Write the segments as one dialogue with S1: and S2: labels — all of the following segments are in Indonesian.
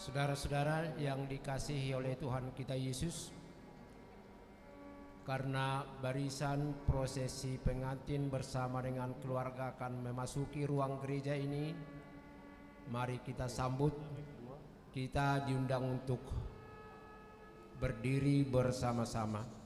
S1: Saudara-saudara yang dikasihi oleh Tuhan kita Yesus, karena barisan prosesi pengantin bersama dengan keluarga akan memasuki ruang gereja ini, mari kita sambut. Kita diundang untuk berdiri bersama-sama.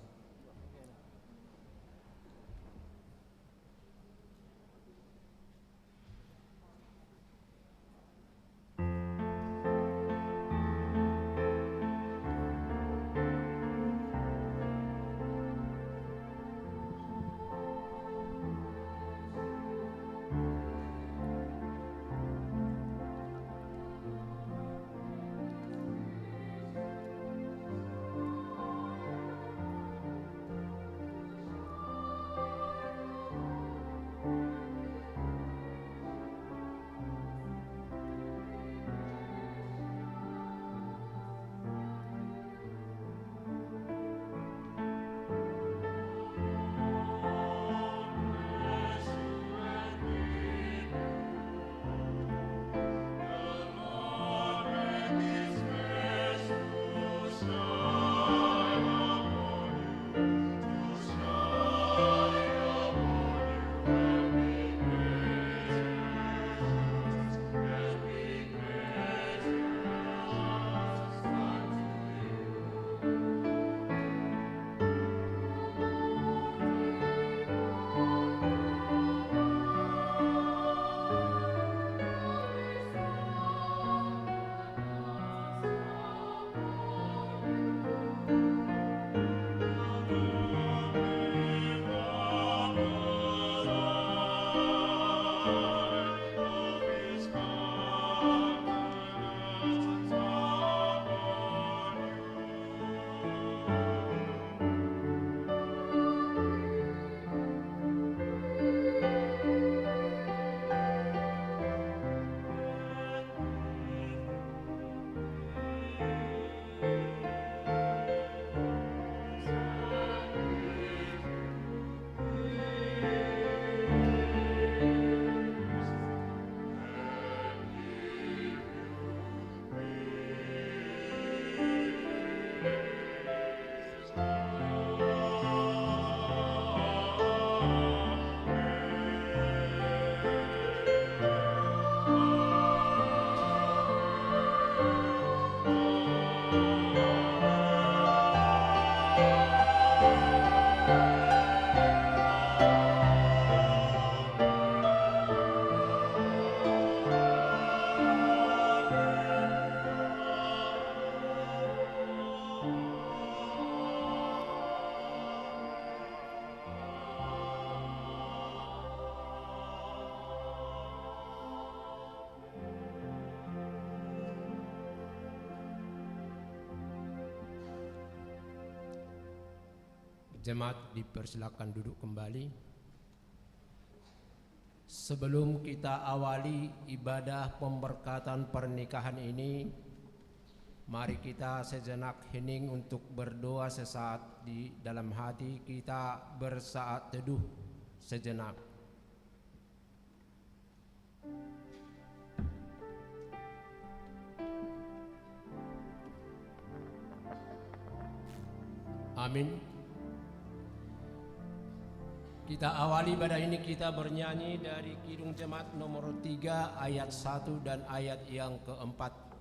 S1: Jemaat dipersilakan duduk kembali. Sebelum kita awali ibadah pemberkatan pernikahan ini, mari kita sejenak hening untuk berdoa sesaat di dalam hati kita, bersaat teduh sejenak. Amin. Kita awali ibadah ini, kita bernyanyi dari Kidung Jemaat nomor 3 ayat 1 dan ayat yang keempat.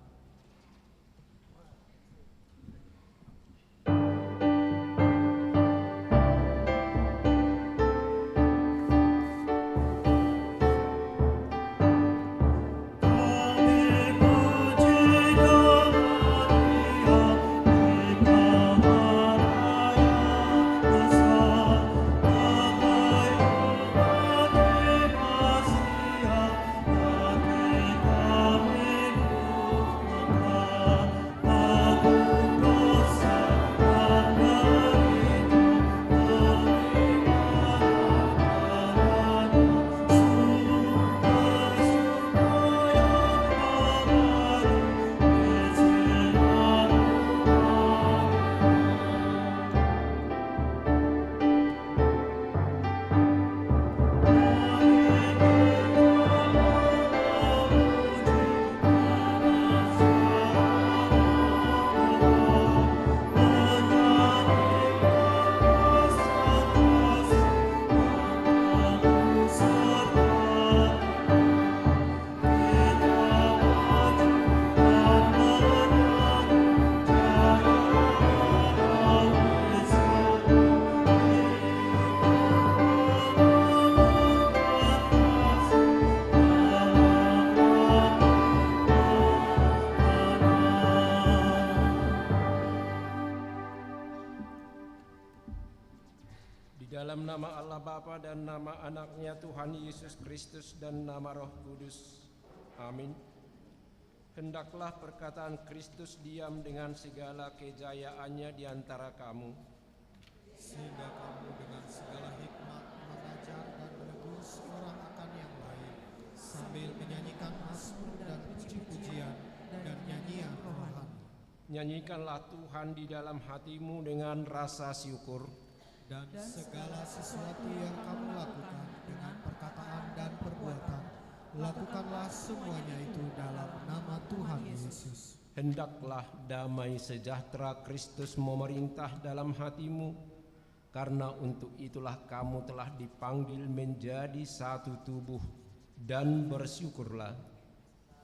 S1: dalam nama Allah Bapa dan nama anaknya Tuhan Yesus Kristus dan nama Roh Kudus. Amin. Hendaklah perkataan Kristus diam dengan segala kejayaannya di antara kamu,
S2: sehingga kamu dengan segala hikmat mengajar dan menegur orang akan yang lain, sambil menyanyikan mazmur dan puji-pujian dan nyanyian rohani.
S1: Nyanyikanlah Tuhan di dalam hatimu dengan rasa syukur.
S2: Dan segala sesuatu yang kamu lakukan dengan perkataan dan perbuatan, lakukanlah semuanya itu dalam nama Tuhan Yesus.
S1: Hendaklah damai sejahtera Kristus memerintah dalam hatimu, karena untuk itulah kamu telah dipanggil menjadi satu tubuh, dan bersyukurlah.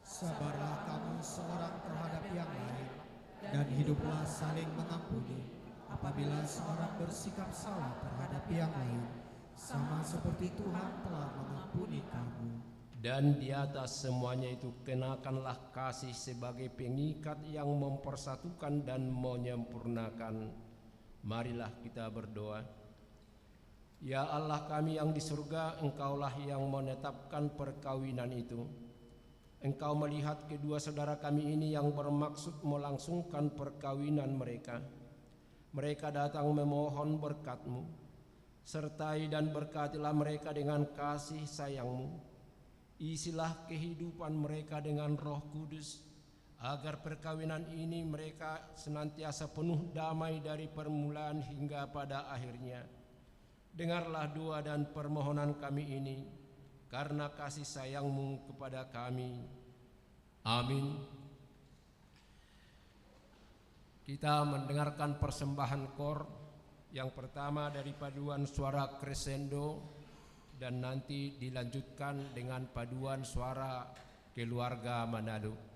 S2: Sabarlah kamu seorang terhadap yang lain, dan hiduplah saling mengampuni. Apabila seorang bersikap salah terhadap yang lain, sama seperti Tuhan telah mengampuni kamu.
S1: Dan di atas semuanya itu kenakanlah kasih sebagai pengikat yang mempersatukan dan menyempurnakan. Marilah kita berdoa. Ya Allah kami yang di surga, Engkaulah yang menetapkan perkawinan itu. Engkau melihat kedua saudara kami ini yang bermaksud melangsungkan perkawinan mereka. Mereka datang memohon berkat-Mu. Sertai dan berkatilah mereka dengan kasih sayang-Mu. Isilah kehidupan mereka dengan Roh Kudus, agar perkawinan ini mereka senantiasa penuh damai dari permulaan hingga pada akhirnya. Dengarlah doa dan permohonan kami ini, karena kasih sayang-Mu kepada kami. Amin. Kita mendengarkan persembahan kor yang pertama dari paduan suara crescendo, dan nanti dilanjutkan dengan paduan suara keluarga Manado.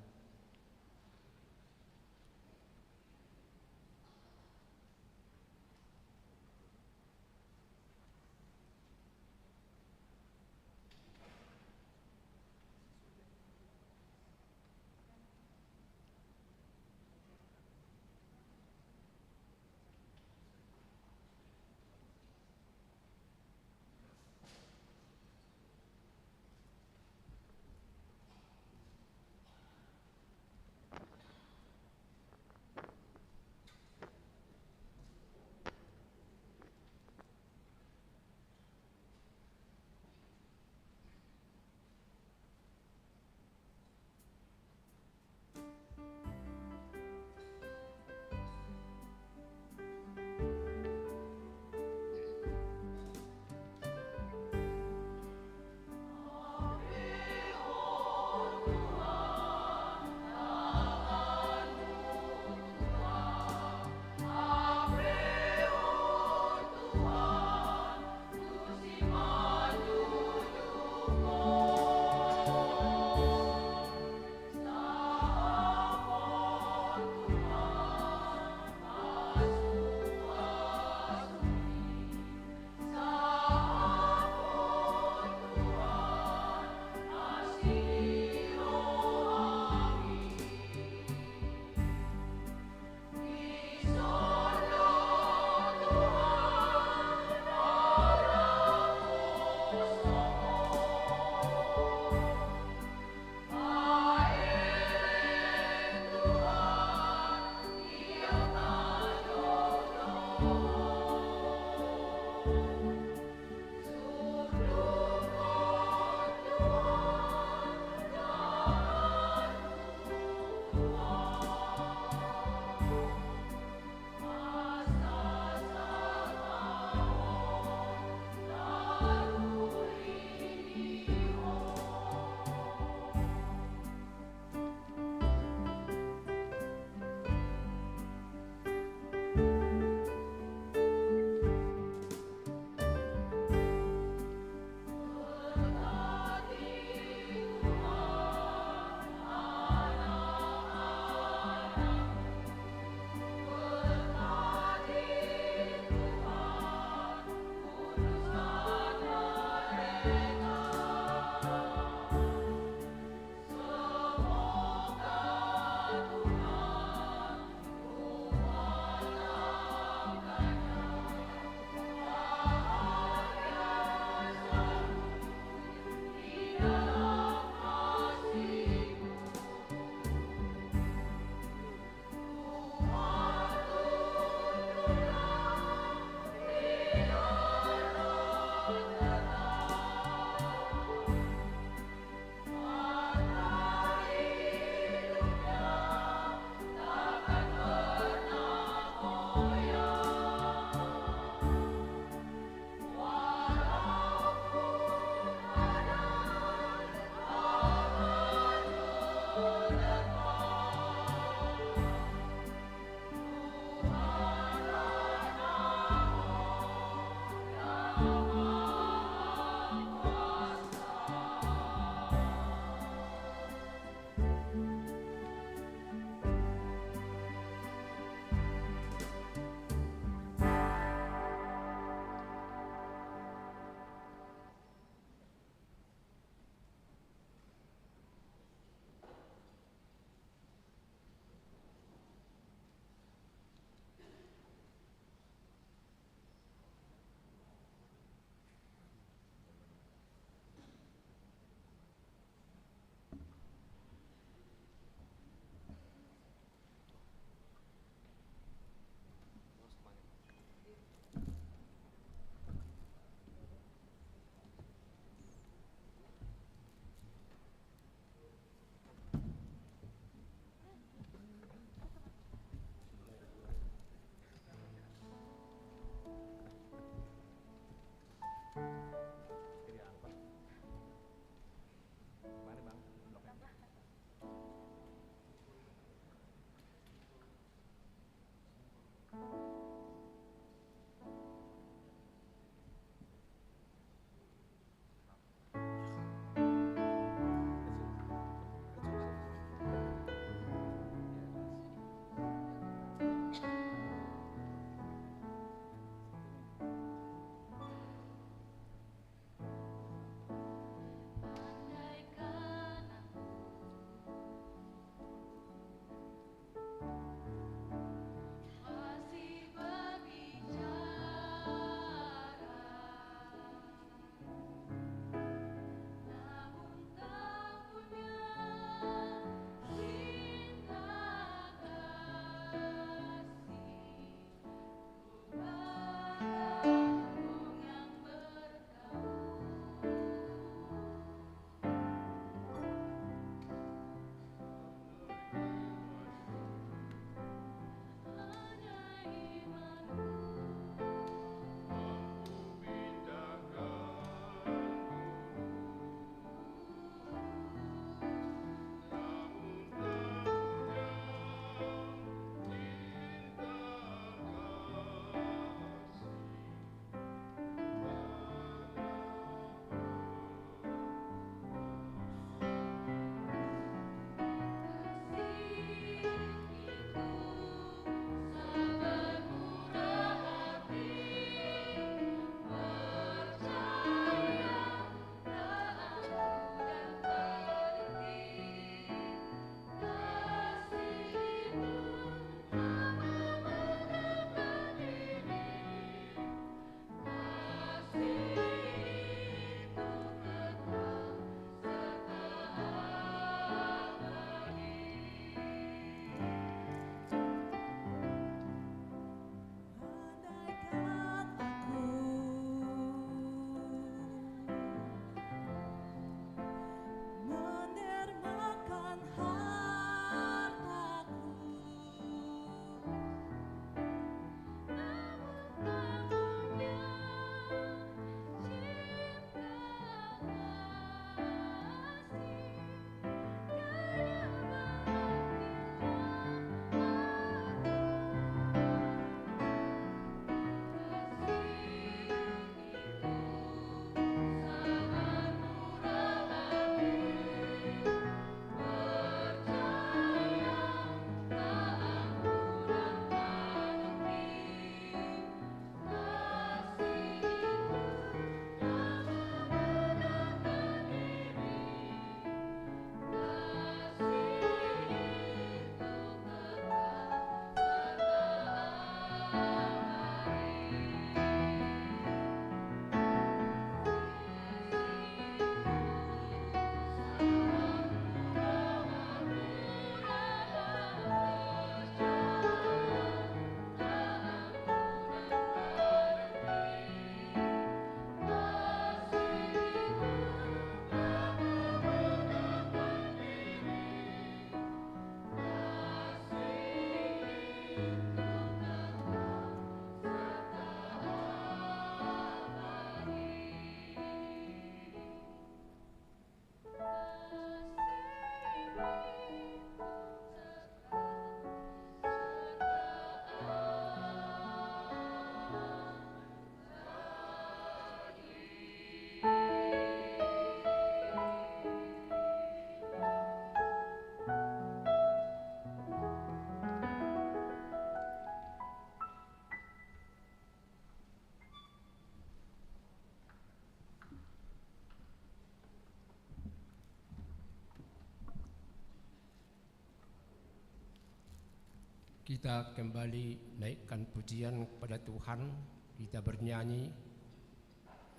S1: Kita kembali naikkan pujian kepada Tuhan. Kita bernyanyi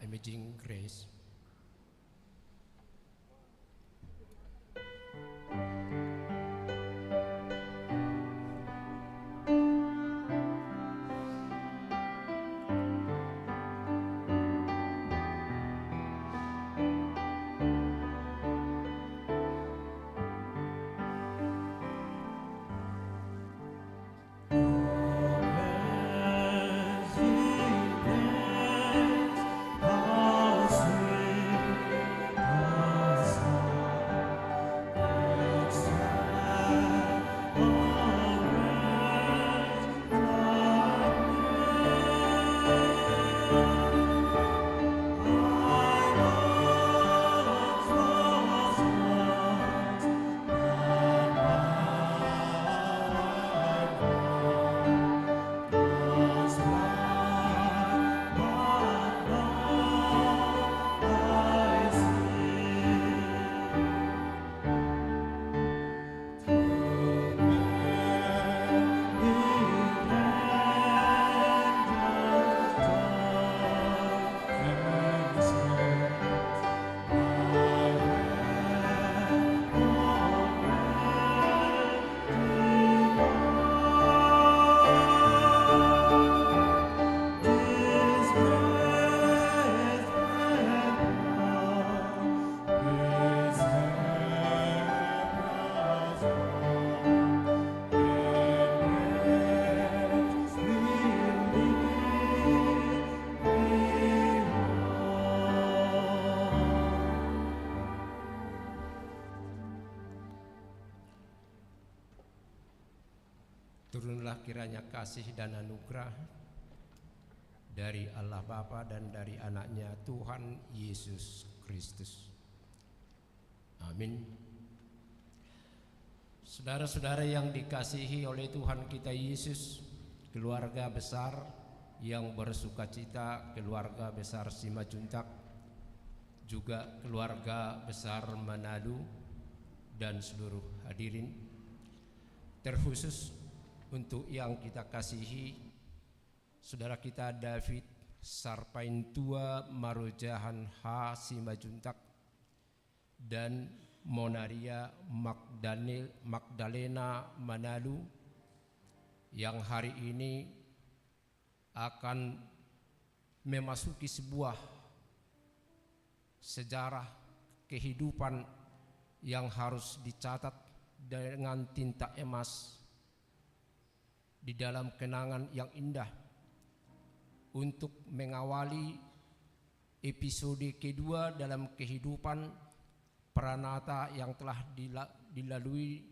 S1: Amazing Grace. Turunlah kiranya kasih dan anugerah dari Allah Bapa dan dari anaknya Tuhan Yesus Kristus. Amin. Saudara-saudara yang dikasihi oleh Tuhan kita Yesus, keluarga besar yang bersukacita, keluarga besar Simajuntak, juga keluarga besar Manado dan seluruh hadirin, terkhusus untuk yang kita kasihi saudara kita David Sarpaintua Marojahan H. Simajuntak dan Monaria Magdalena Manado yang hari ini akan memasuki sebuah sejarah kehidupan yang harus dicatat dengan tinta emas di dalam kenangan yang indah untuk mengawali episode kedua dalam kehidupan Pranata yang telah dilalui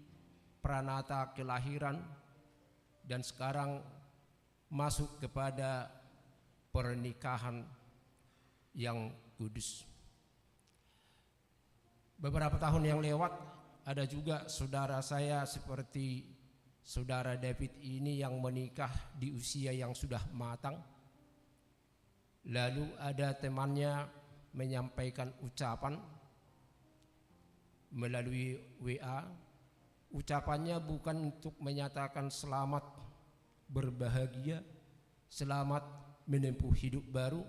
S1: Pranata kelahiran dan sekarang masuk kepada pernikahan yang kudus. Beberapa tahun yang lewat ada juga saudara saya seperti Saudara David ini yang menikah di usia yang sudah matang. Lalu ada temannya menyampaikan ucapan melalui WA. Ucapannya bukan untuk menyatakan selamat berbahagia, selamat menempuh hidup baru,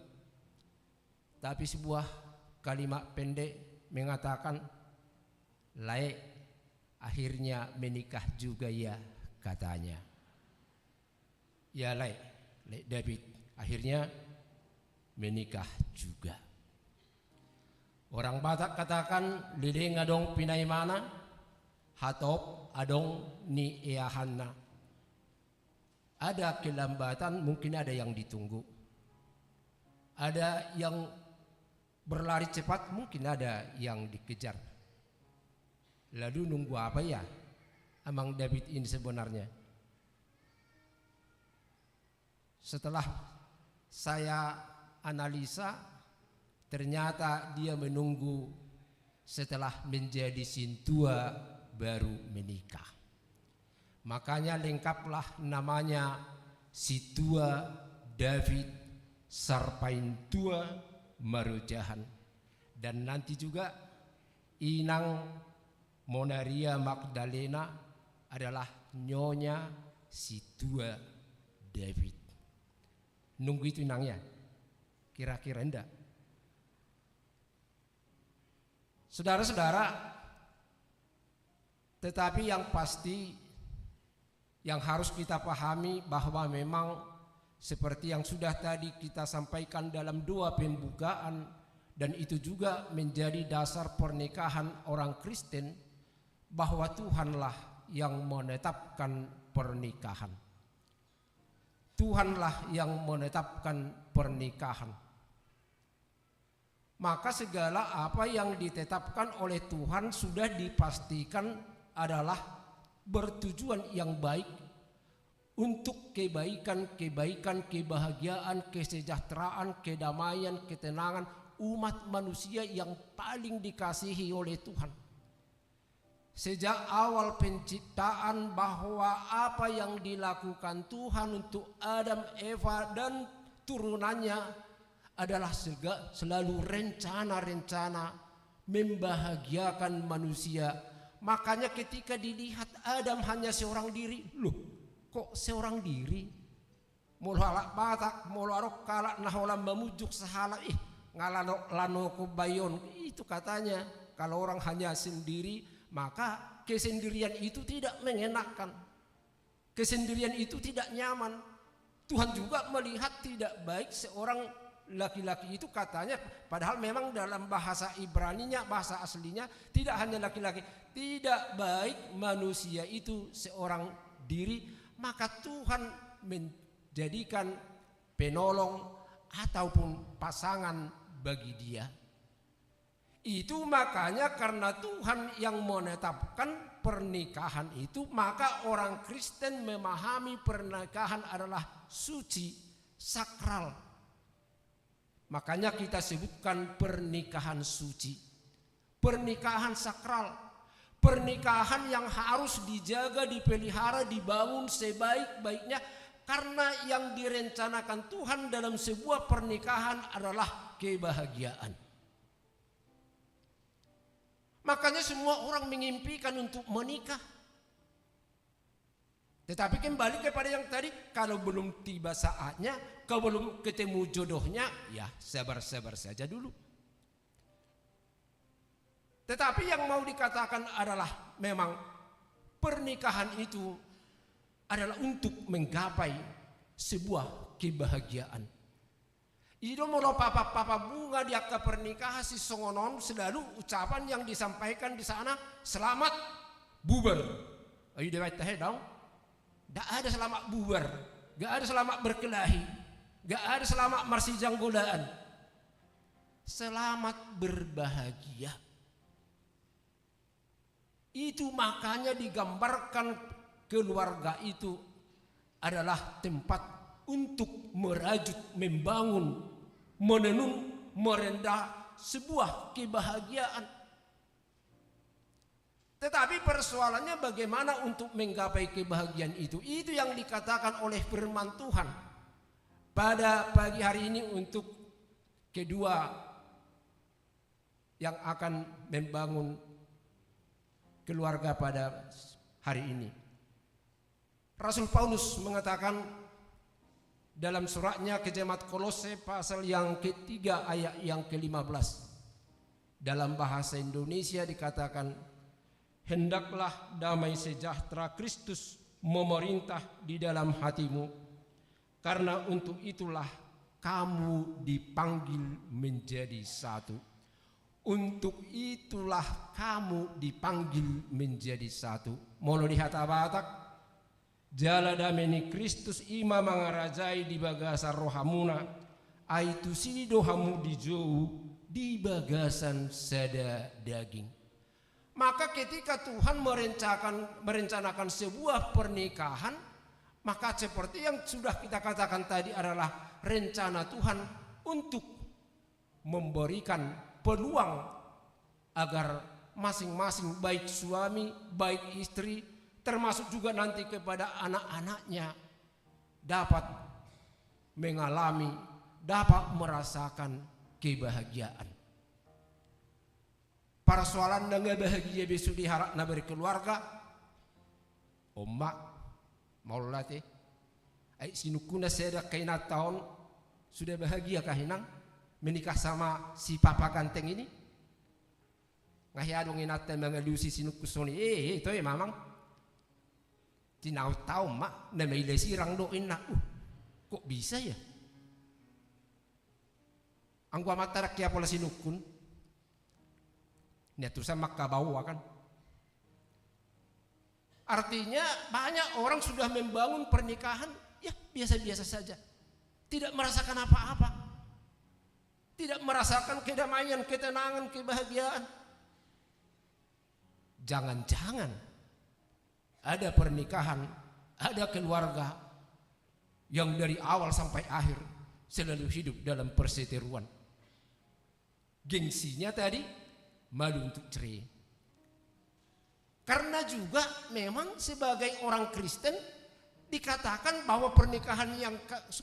S1: tapi sebuah kalimat pendek mengatakan, "Laik, akhirnya menikah juga ya," katanya. Ya Laik David akhirnya menikah juga. Orang Batak katakan lileng adong pinay mana, hatop adong ni iahanna. Ada kelambatan, mungkin ada yang ditunggu. Ada yang berlari cepat, mungkin ada yang dikejar. Lalu nunggu apa ya Amang David ini sebenarnya? Setelah saya analisa, ternyata dia menunggu setelah menjadi sintua baru menikah. Makanya lengkaplah namanya Situa David Sarpaintua Marojahan. Dan nanti juga Inang Monaria Magdalena adalah Nyonya si tua David. Nunggu itu nangnya, kira-kira enggak? Saudara-saudara, tetapi yang pasti yang harus kita pahami bahwa memang seperti yang sudah tadi kita sampaikan dalam doa pembukaan, dan itu juga menjadi dasar pernikahan orang Kristen, bahwa Tuhanlah yang menetapkan pernikahan. Tuhanlah yang menetapkan pernikahan. Maka segala apa yang ditetapkan oleh Tuhan sudah dipastikan adalah bertujuan yang baik untuk kebaikan, kebahagiaan, kesejahteraan, kedamaian, ketenangan umat manusia yang paling dikasihi oleh Tuhan. Sejak awal penciptaan, bahwa apa yang dilakukan Tuhan untuk Adam, Eva dan turunannya adalah selalu rencana-rencana membahagiakan manusia. Makanya ketika dilihat Adam hanya seorang diri, loh kok seorang diri? Mulu halak batak, mulu arok kalak naholam memujuk sahala, ngalano lano kubayon. Itu katanya, kalau orang hanya sendiri, maka kesendirian itu tidak mengenakan, kesendirian itu tidak nyaman. Tuhan juga melihat tidak baik seorang laki-laki itu, katanya, padahal memang dalam bahasa Ibraninya, bahasa aslinya tidak hanya laki-laki, tidak baik manusia itu seorang diri, maka Tuhan menjadikan penolong ataupun pasangan bagi dia. Itu makanya karena Tuhan yang menetapkan pernikahan itu, maka orang Kristen memahami pernikahan adalah suci, sakral. Makanya kita sebutkan pernikahan suci, pernikahan sakral, pernikahan yang harus dijaga, dipelihara, dibangun sebaik-baiknya, karena yang direncanakan Tuhan dalam sebuah pernikahan adalah kebahagiaan. Makanya semua orang mengimpikan untuk menikah. Tetapi kembali kepada yang tadi, kalau belum tiba saatnya, kalau belum ketemu jodohnya, ya sabar-sabar saja dulu. Tetapi yang mau dikatakan adalah memang pernikahan itu adalah untuk menggapai sebuah kebahagiaan. Itu mula papa bunga dia ke pernikahan si songonon, selalu ucapan yang disampaikan di sana, selamat bubar. Ayo dewat teh dong. Gak ada selamat bubar, gak ada selamat berkelahi, gak ada selamat marsijang godaan. Selamat berbahagia. Itu makanya digambarkan keluarga itu adalah tempat untuk merajut, membangun, menenun, merendah sebuah kebahagiaan. Tetapi persoalannya bagaimana untuk menggapai kebahagiaan itu? Itu yang dikatakan oleh firman Tuhan pada pagi hari ini untuk kedua yang akan membangun keluarga pada hari ini. Rasul Paulus mengatakan dalam suratnya ke jemaat Kolose pasal yang ketiga ayat yang ke-15. Dalam bahasa Indonesia dikatakan, hendaklah damai sejahtera Kristus memerintah di dalam hatimu, karena untuk itulah kamu dipanggil menjadi satu. Untuk itulah kamu dipanggil menjadi satu. Mau lihat Batak? Jala dameni Kristus ima mangarajai di bagasan rohamuna, aitu sini dohamu dijauh di bagasan sada daging. Maka ketika Tuhan merencanakan sebuah pernikahan, maka seperti yang sudah kita katakan tadi adalah rencana Tuhan untuk memberikan peluang agar masing-masing, baik suami, baik istri, termasuk juga nanti kepada anak-anaknya, dapat mengalami, dapat merasakan kebahagiaan. Persoalan dengan bahagia besok diharap na berkeluarga, omak Maulate. Ai sinukuna seda kaina tahun sudah bahagia kahinang menikah sama si papa ganteng ini. Ngahiadong inate mengelusi sinuku soni. Itu ya mamang. Tinau tahu mak na may lesirang doin na. Kok bisa ya? Ang gua matarak kaya pala sinukun. Niatusan makabawa kan. Artinya banyak orang sudah membangun pernikahan ya biasa-biasa saja. Tidak merasakan apa-apa. Tidak merasakan kedamaian, ketenangan, kebahagiaan. Jangan-jangan ada pernikahan, ada keluarga yang dari awal sampai akhir selalu hidup dalam perseteruan. Gengsinya tadi malu untuk cerai. Karena juga memang sebagai orang Kristen dikatakan bahwa pernikahan yang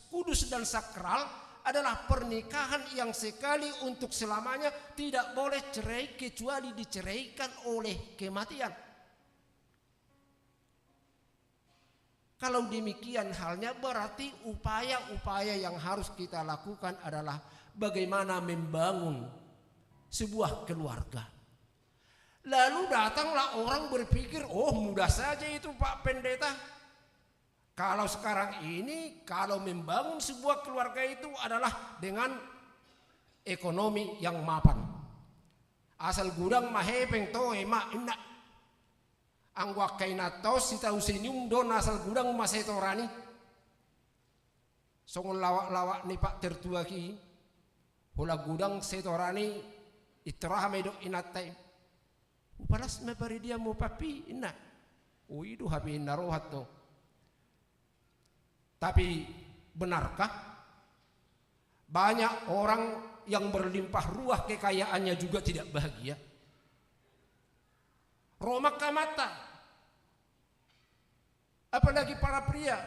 S1: kudus dan sakral adalah pernikahan yang sekali untuk selamanya, tidak boleh cerai kecuali diceraikan oleh kematian. Kalau demikian halnya berarti upaya-upaya yang harus kita lakukan adalah bagaimana membangun sebuah keluarga. Lalu datanglah orang berpikir, oh mudah saja itu Pak Pendeta. Kalau sekarang ini, kalau membangun sebuah keluarga itu adalah dengan ekonomi yang mapan. Asal gudang mahepeng to emak inna. Ang wakay na to si tau senyum don asal gudang masetorani. Songol lawak-lawak ni Pak tertua ki. Hula gudang setorani itraha medok inatay. Upalas mapari dia mo papi inna. Uidu habi inna rohat to. Tapi benarkah banyak orang yang berlimpah ruah kekayaannya juga tidak bahagia? Romak kamata. Apalagi para pria.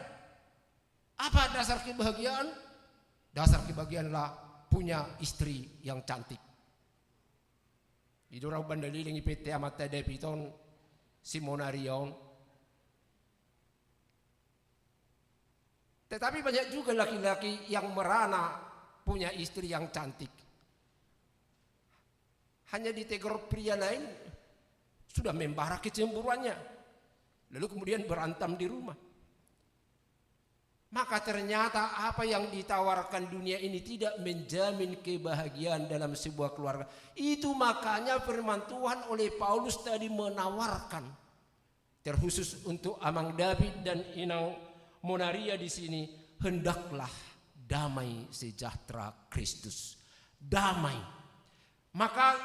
S1: Apa dasar kebahagiaan? Dasar kebahagiaanlah punya istri yang cantik. Idurang bandaliling ipete amata depiton Simonarion. Tetapi banyak juga laki-laki yang merana punya istri yang cantik. Hanya ditegur pria lain sudah membara kecemburuannya. Lalu kemudian berantem di rumah. Maka ternyata apa yang ditawarkan dunia ini tidak menjamin kebahagiaan dalam sebuah keluarga. Itu makanya firman Tuhan oleh Paulus tadi menawarkan. Terkhusus untuk Amang David dan Inang Monaria di sini, hendaklah damai sejahtera Kristus. Damai. Maka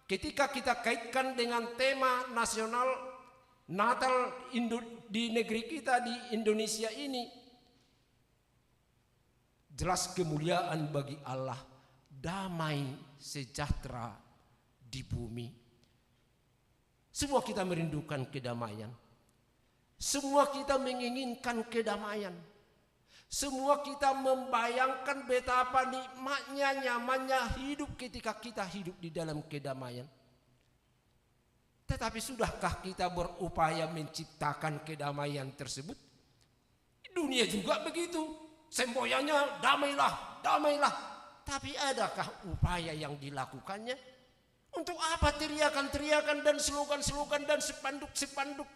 S1: ketika kita kaitkan dengan tema nasional Natal di negeri kita di Indonesia ini, jelas kemuliaan bagi Allah, damai sejahtera di bumi. Semua kita merindukan kedamaian. Semua kita menginginkan kedamaian. Semua kita membayangkan betapa nikmatnya, nyamannya hidup ketika kita hidup di dalam kedamaian. Tetapi sudahkah kita berupaya menciptakan kedamaian tersebut? Dunia juga begitu. Semboyannya damailah, damailah. Tapi adakah upaya yang dilakukannya? Untuk apa teriakan-teriakan dan slogan-slogan dan sepanduk-sepanduk?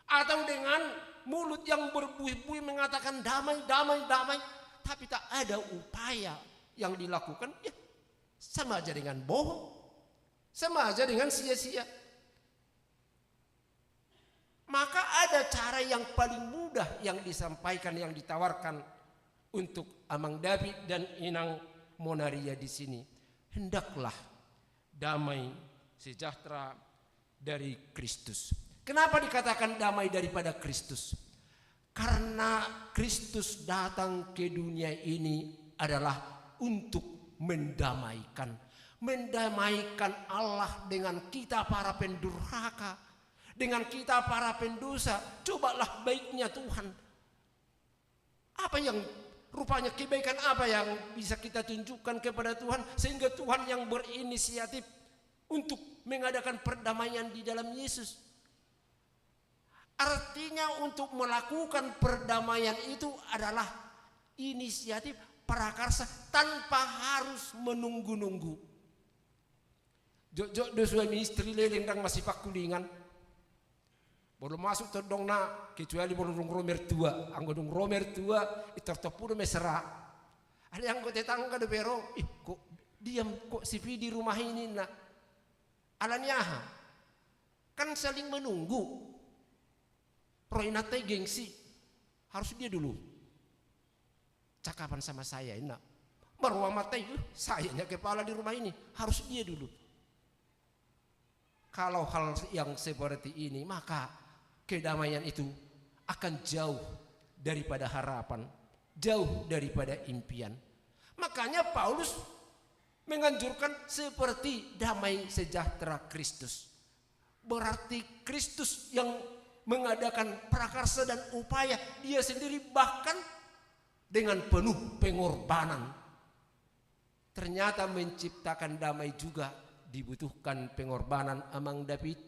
S1: Atau dengan mulut yang berbuih-buih mengatakan damai, damai, damai. Tapi tak ada upaya yang dilakukan. Ya, sama aja dengan bohong. Sama aja dengan sia-sia. Maka ada cara yang paling mudah yang disampaikan, yang ditawarkan untuk Amang David dan Inang Monaria di sini. Hendaklah damai sejahtera dari Kristus. Kenapa dikatakan damai daripada Kristus? Karena Kristus datang ke dunia ini adalah untuk mendamaikan. Mendamaikan Allah dengan kita para pendurhaka. Dengan kita para pendosa. Cobalah baiknya Tuhan. Apa yang rupanya kebaikan apa yang bisa kita tunjukkan kepada Tuhan sehingga Tuhan yang berinisiatif untuk mengadakan perdamaian di dalam Yesus. Artinya untuk melakukan perdamaian itu adalah inisiatif prakarsa tanpa harus menunggu-nunggu. Jok-jok do suami istri leleng dang masih pakulingan. Belum masuk terdong na kecuali belum romer tua, anggodong romer tua itu tertepur mesra. Ada yang kau tetangga do pero, kok diam kok si di rumah ini nak. Alanya kan saling menunggu. Roinate gengsi harus dia dulu. Cakapan sama saya enak. Marwah matai sayanya kepala di rumah ini harus dia dulu. Kalau hal yang seperti ini maka kedamaian itu akan jauh daripada harapan, jauh daripada impian. Makanya Paulus menganjurkan seperti damai sejahtera Kristus. Berarti Kristus yang mengadakan prakarsa dan upaya dia sendiri bahkan dengan penuh pengorbanan. Ternyata menciptakan damai juga dibutuhkan pengorbanan Amang David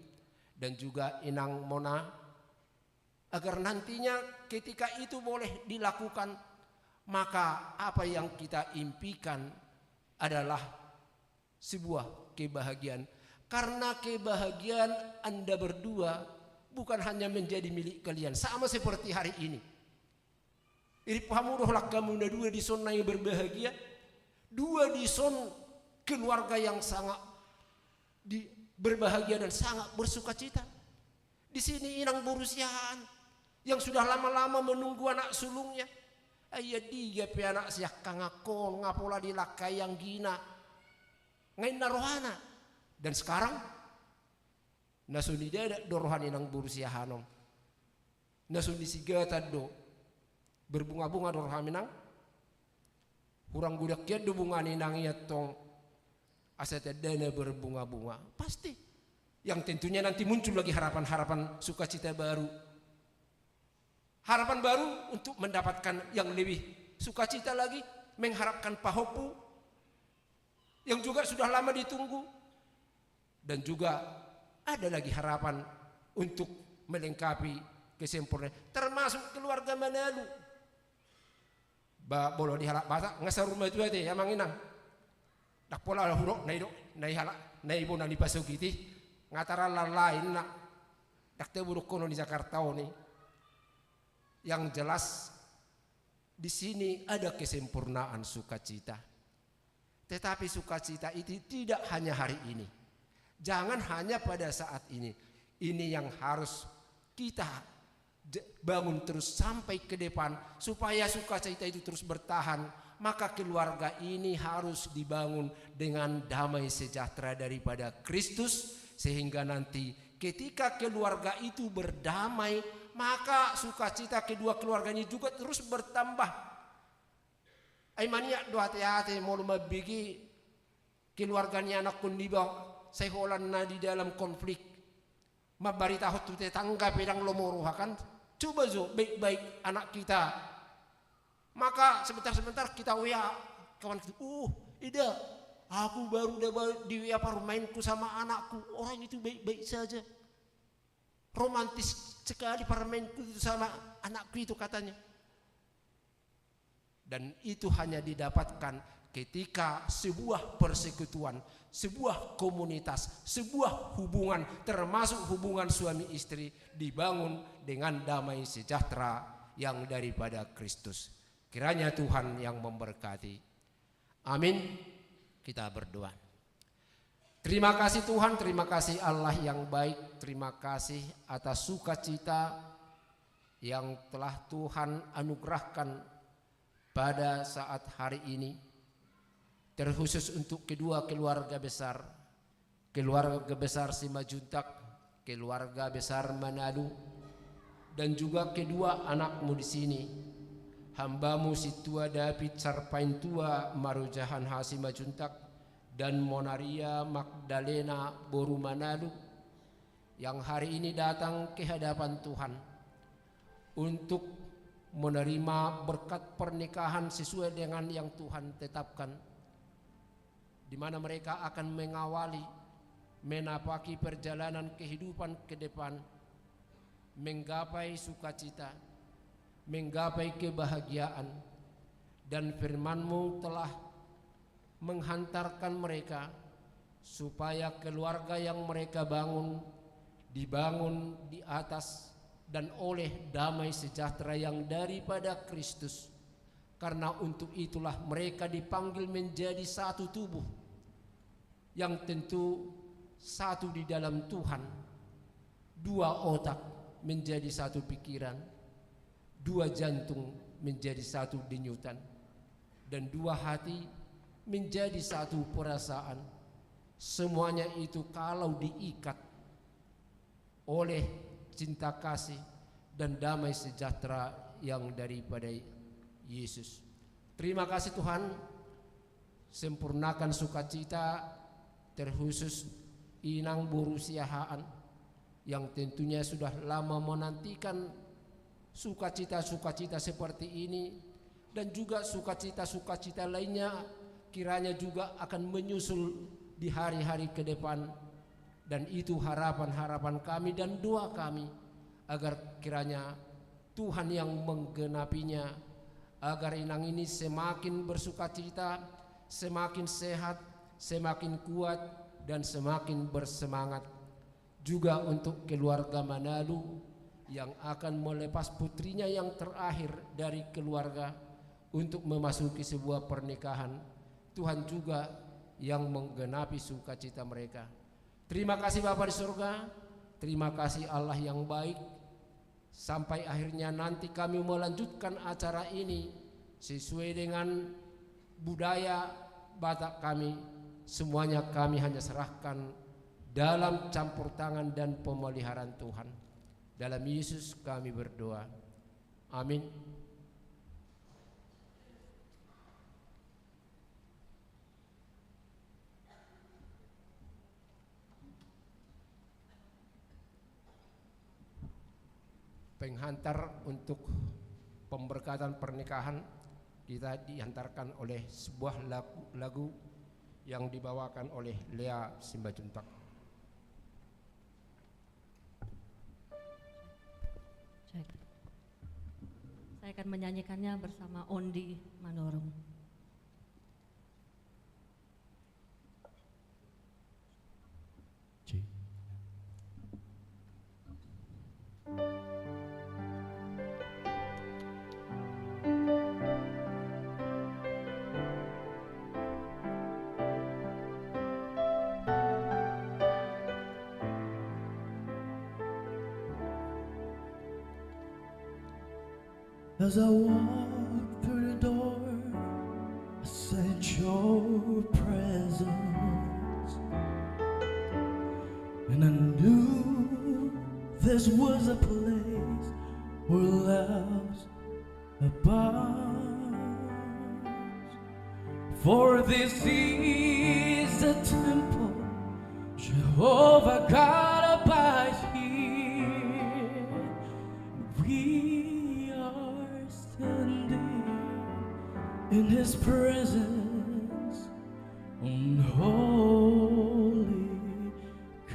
S1: dan juga Inang Mona, agar nantinya ketika itu boleh dilakukan, maka apa yang kita impikan adalah sebuah kebahagiaan. Karena kebahagiaan Anda berdua bukan hanya menjadi milik kalian, sama seperti hari ini. Iri pahamudoh kamu dua di son yang berbahagia, dua di son keluarga yang sangat berbahagia dan sangat bersuka cita. Di sini inang berusiaan yang sudah lama-lama menunggu anak sulungnya. Ayah dia pe anak siak kangakon ngapola di lakai yang gina ngain narohana. Dan sekarang nasuni dia dorohan inang berusiahanom. Nasuni sigata do berbunga-bunga dorohan minang. Kurang budak kia do bunga ninang iya tong aset dana berbunga-bunga. Pasti yang tentunya nanti muncul lagi harapan-harapan sukacita baru. Harapan baru untuk mendapatkan yang lebih sukacita lagi, mengharapkan pahopu yang juga sudah lama ditunggu. Dan juga ada lagi harapan untuk melengkapi kesempurnaan, termasuk keluarga Manalu. Bolo dihalak basa ngasar rumah itu aja ya manginang. Dak pola hurok nai halak nai bona di pasugiti ngatara lain nak dak te buruk kono di Jakarta nih. Yang jelas di sini ada kesempurnaan sukacita. Tetapi sukacita itu tidak hanya hari ini. Jangan hanya pada saat ini. Ini yang harus kita bangun terus sampai ke depan supaya sukacita itu terus bertahan. Maka keluarga ini harus dibangun dengan damai sejahtera daripada Kristus, sehingga nanti ketika keluarga itu berdamai, maka sukacita kedua keluarganya juga terus bertambah. Aimania doa hati-hati mau mabigi keluarganya anak kundiba seholan na di dalam konflik. Mabarita hot tetangga pedang lomoruhakan. Coba zo baik-baik anak kita. Maka sebentar-sebentar kita WA kawan kita. Ida, aku baru di WA mainku sama anakku. Orang itu baik-baik saja. Romantis sekali permainku itu sama anakku itu katanya. Dan itu hanya didapatkan ketika sebuah persekutuan, sebuah komunitas, sebuah hubungan termasuk hubungan suami istri dibangun dengan damai sejahtera yang daripada Kristus. Kiranya Tuhan yang memberkati. Amin. Kita berdoa. Terima kasih Tuhan, terima kasih Allah yang baik, terima kasih atas sukacita yang telah Tuhan anugerahkan pada saat hari ini. Terkhusus untuk kedua keluarga besar Simajuntak, keluarga besar Manado, dan juga kedua anakmu di sini. Hambamu si tua David Sarpain tua Marujahan Hasimajuntak dan Monaria Magdalena Boru Manado yang hari ini datang ke hadapan Tuhan untuk menerima berkat pernikahan sesuai dengan yang Tuhan tetapkan, di mana mereka akan mengawali menapaki perjalanan kehidupan ke depan menggapai sukacita, menggapai kebahagiaan, dan firman-Mu telah menghantarkan mereka supaya keluarga yang mereka bangun dibangun di atas dan oleh damai sejahtera yang daripada Kristus. Karena untuk itulah mereka dipanggil menjadi satu tubuh, yang tentu satu di dalam Tuhan, dua otak menjadi satu pikiran, dua jantung menjadi satu denyutan, dan dua hati menjadi satu perasaan. Semuanya itu kalau diikat oleh cinta kasih dan damai sejahtera yang daripada Yesus. Terima kasih Tuhan, sempurnakan sukacita terkhusus inang berusiahaan yang tentunya sudah lama menantikan sukacita-sukacita seperti ini, dan juga sukacita-sukacita lainnya kiranya juga akan menyusul di hari-hari ke depan. Dan itu harapan-harapan kami dan doa kami, agar kiranya Tuhan yang menggenapinya, agar inang ini semakin bersukacita, semakin sehat, semakin kuat, dan semakin bersemangat. Juga untuk keluarga Manalu yang akan melepas putrinya yang terakhir dari keluarga untuk memasuki sebuah pernikahan, Tuhan juga yang menggenapi sukacita mereka. Terima kasih Bapa di surga, terima kasih Allah yang baik. Sampai akhirnya nanti kami melanjutkan acara ini sesuai dengan budaya Batak kami. Semuanya kami hanya serahkan dalam campur tangan dan pemeliharaan Tuhan. Dalam Yesus kami berdoa. Amin. Penghantar untuk pemberkatan pernikahan kita dihantarkan oleh sebuah lagu yang dibawakan oleh Lea Simbajuntak.
S3: Saya akan menyanyikannya bersama Ondi Mandorong.
S4: As I walk through the door, I sense your presence, and I knew this was a place where love's abides. For this is the temple, Jehovah God abides here. We are standing in His presence on holy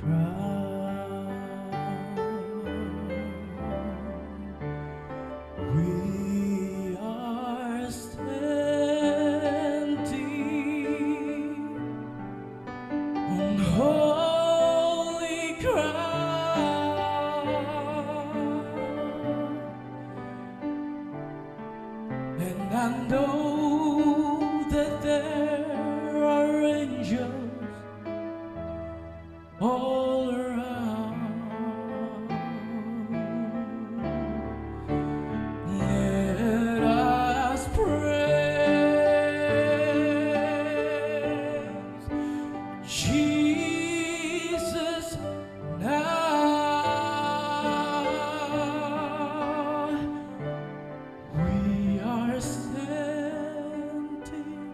S4: ground. We are standing on holy ground, and I know that there are angels all around. Let us praise Jesus now. We are standing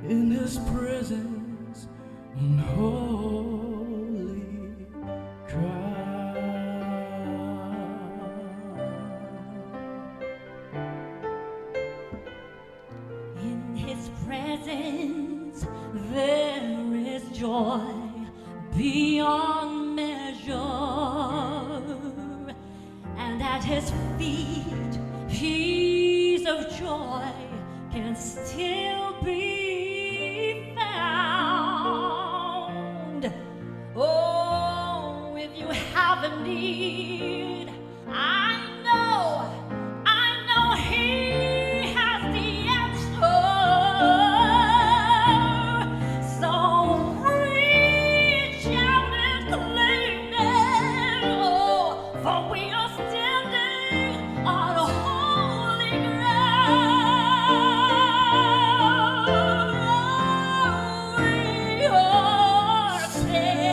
S4: in His presence on holy ground.
S3: In His presence there is joy beyond measure, at his feet, peace of joy can still be found. Oh, if you have a need, I know he has the answer. So reach out and claim it, oh, for we are standing on holy ground. We are standing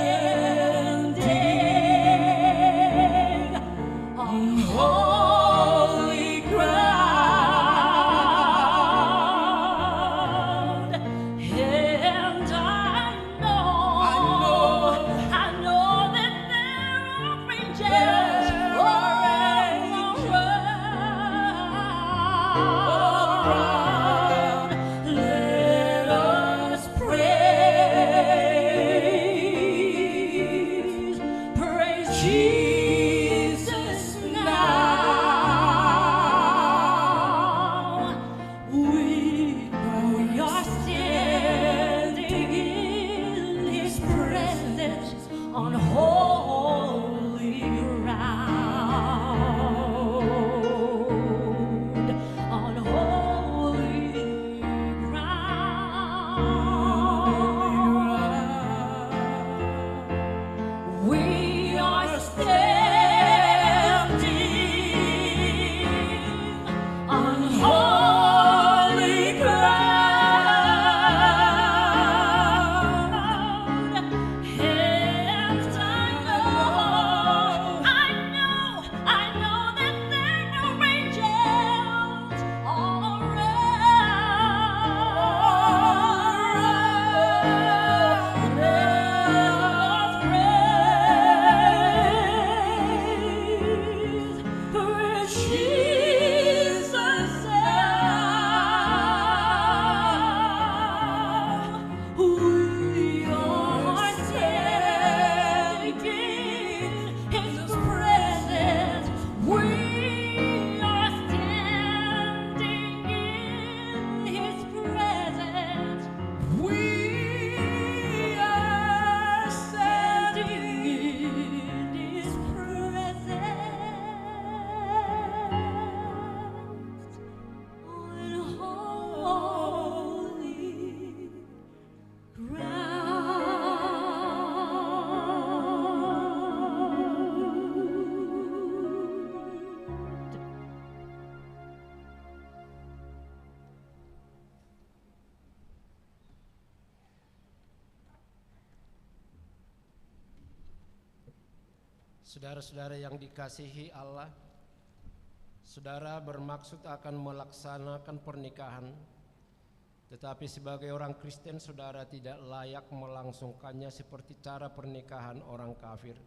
S3: on holy ground, and I know that there are angels around. Let us praise Jesus now. We are standing in his presence on holy ground, on holy ground. We are standing on holy ground, and I know that there are angels all around. Praise Jesus now. We are standing in his presence. We are standing in his presence. We are standing in his presence on holy ground.
S1: Saudara-saudara yang dikasihi Allah, saudara bermaksud akan melaksanakan pernikahan, tetapi sebagai orang Kristen saudara tidak layak melangsungkannya seperti cara pernikahan orang kafir.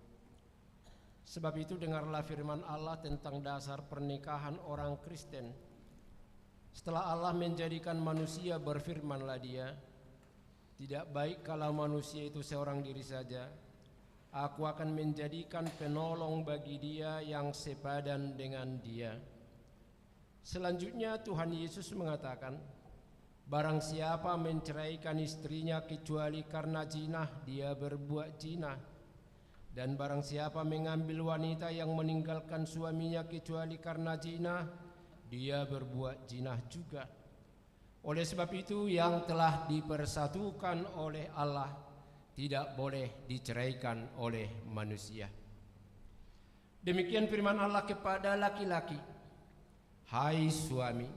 S1: Sebab itu dengarlah firman Allah tentang dasar pernikahan orang Kristen. Setelah Allah menjadikan manusia, berfirmanlah Dia, "Tidak baik kalau manusia itu seorang diri saja. Aku akan menjadikan penolong bagi dia yang sepadan dengan dia." Selanjutnya Tuhan Yesus mengatakan, "Barang siapa menceraikan istrinya kecuali karena zina, dia berbuat zina. Dan barang siapa mengambil wanita yang meninggalkan suaminya kecuali karena zina, dia berbuat zina juga. Oleh sebab itu yang telah dipersatukan oleh Allah tidak boleh diceraikan oleh manusia." Demikian firman Allah kepada laki-laki, "Hai suami,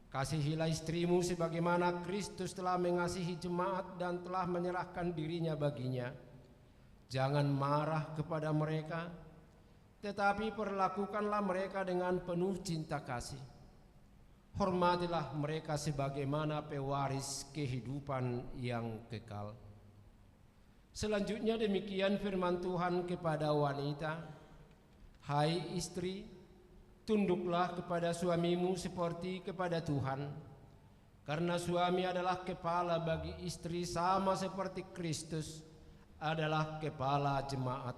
S1: kasihilah istrimu sebagaimana Kristus telah mengasihi jemaat dan telah menyerahkan dirinya baginya. Jangan marah kepada mereka, tetapi perlakukanlah mereka dengan penuh cinta kasih. Hormatilah mereka sebagaimana pewaris kehidupan yang kekal." Selanjutnya demikian firman Tuhan kepada wanita, "Hai istri, tunduklah kepada suamimu seperti kepada Tuhan. Karena suami adalah kepala bagi istri sama seperti Kristus adalah kepala jemaat.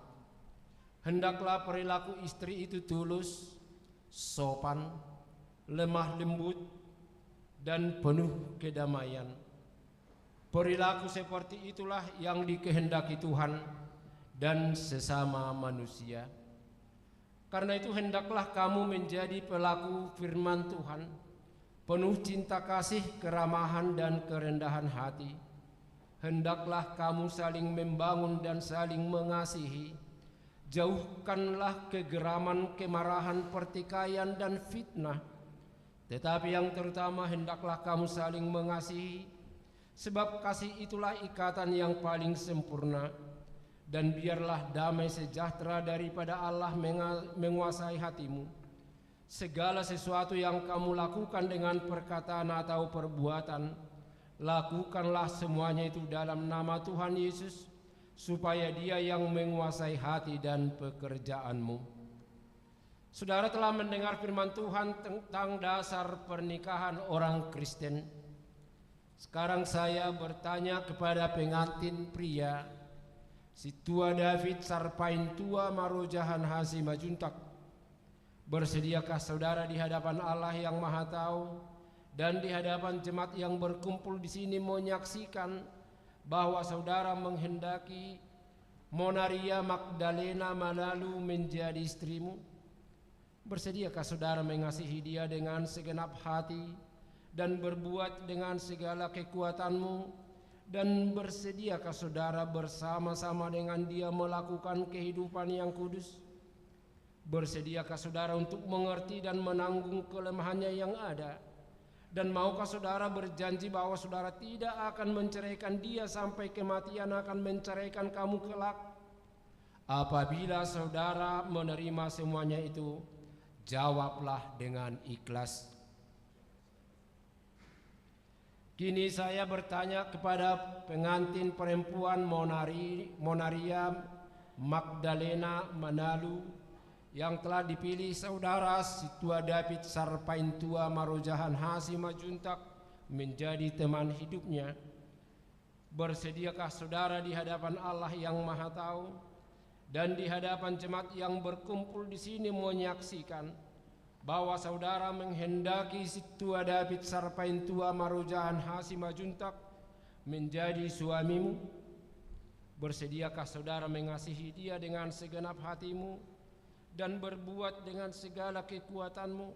S1: Hendaklah perilaku istri itu tulus, sopan, lemah lembut, dan penuh kedamaian. Perilaku seperti itulah yang dikehendaki Tuhan dan sesama manusia. Karena itu hendaklah kamu menjadi pelaku firman Tuhan, penuh cinta kasih, keramahan, dan kerendahan hati. Hendaklah kamu saling membangun dan saling mengasihi. Jauhkanlah kegeraman, kemarahan, pertikaian, dan fitnah. Tetapi yang terutama hendaklah kamu saling mengasihi, sebab kasih itulah ikatan yang paling sempurna. Dan biarlah damai sejahtera daripada Allah menguasai hatimu. Segala sesuatu yang kamu lakukan dengan perkataan atau perbuatan, lakukanlah semuanya itu dalam nama Tuhan Yesus, supaya Dia yang menguasai hati dan pekerjaanmu. Saudara telah mendengar firman Tuhan tentang dasar pernikahan orang Kristen. Sekarang saya bertanya kepada pengantin pria, si tua David Sarpain tua Marojahan Hasi Majuntak, bersediakah saudara di hadapan Allah yang Maha Tahu dan di hadapan jemaat yang berkumpul di sini menyaksikan bahwa saudara menghendaki Monaria Magdalena Manalu menjadi istrimu? Bersediakah saudara mengasihi dia dengan segenap hati dan berbuat dengan segala kekuatanmu? Dan bersediakah saudara bersama-sama dengan dia melakukan kehidupan yang kudus? Bersediakah saudara untuk mengerti dan menanggung kelemahannya yang ada? Dan maukah saudara berjanji bahwa saudara tidak akan menceraikan dia sampai kematian akan menceraikan kamu kelak? Apabila saudara menerima semuanya itu, jawablah dengan ikhlas. Kini saya bertanya kepada pengantin perempuan Monaria Magdalena Manalu yang telah dipilih saudara si tua David Sarpain tua Marojahan Hasi Majuntak menjadi teman hidupnya. Bersediakah saudara di hadapan Allah yang Maha Tahu dan di hadapan jemaat yang berkumpul di sini menyaksikan bahwa saudara menghendaki si tua David Sarpain tua Marojahan Hasi Majuntak menjadi suamimu? Bersediakah saudara mengasihi dia dengan segenap hatimu dan berbuat dengan segala kekuatanmu?